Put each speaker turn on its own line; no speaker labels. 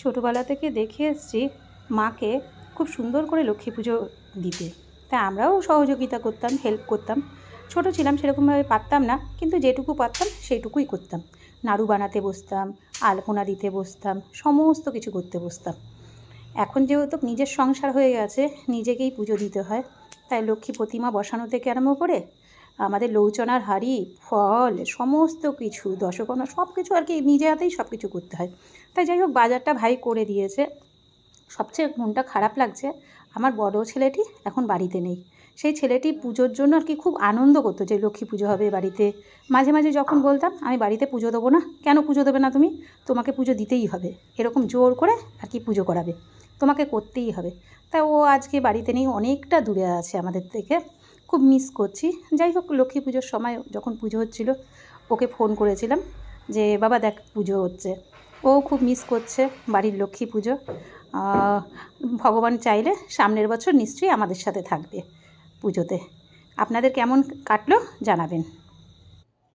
ছোটোবেলা থেকে দেখে এসেছি মাকে খুব সুন্দর করে লক্ষ্মী পুজো দিতে। তাই আমরাও সহযোগিতা করতাম, হেল্প করতাম। ছোটো ছিলাম, সেরকমভাবে পারতাম না, কিন্তু যেটুকু পারতাম সেইটুকুই করতাম। নাড়ু বানাতে বসতাম, আলপনা দিতে বসতাম, সমস্ত কিছু করতে বসতাম। এখন যেহেতু নিজের সংসার হয়ে গেছে, নিজেকেই পুজো দিতে হয়, তাই লক্ষ্মী প্রতিমা বসানো থেকে আরম্ভ করে আমাদের লৌচনার হাঁড়ি, ফল, সমস্ত কিছু, দশকর্মা সব কিছু আর কি নিজে হাতেই সব কিছু করতে হয়। তাই যাই হোক, বাজারটা ভাই করে দিয়েছে। সবচেয়ে মনটা খারাপ লাগছে, আমার বড় ছেলেটি এখন বাড়িতে নেই। সেই ছেলেটি পুজোর জন্য আর কি খুব আনন্দ করতো যে লক্ষ্মী পুজো হবে বাড়িতে। মাঝে মাঝে যখন বলতাম আমি বাড়িতে পুজো দেবো না, কেন পুজো দেবে না তুমি, তোমাকে পুজো দিতেই হবে, এরকম জোর করে আর কি পুজো করাবে, তোমাকে করতেই হবে। তা ও আজকে বাড়িতে নেই, অনেকটা দূরে আছে আমাদের থেকে, খুব মিস করছি। যাই হোক, লক্ষ্মী পুজোর সময় যখন পুজো হচ্ছিল ওকে ফোন করেছিলাম যে বাবা দেখ পুজো হচ্ছে। ও খুব মিস করছে বাড়ির লক্ষ্মী পুজো। ভগবান চাইলে সামনের বছর নিশ্চয়ই আমাদের সাথে থাকবে পুজোতে। আপনাদের কেমন কাটলো জানাবেন।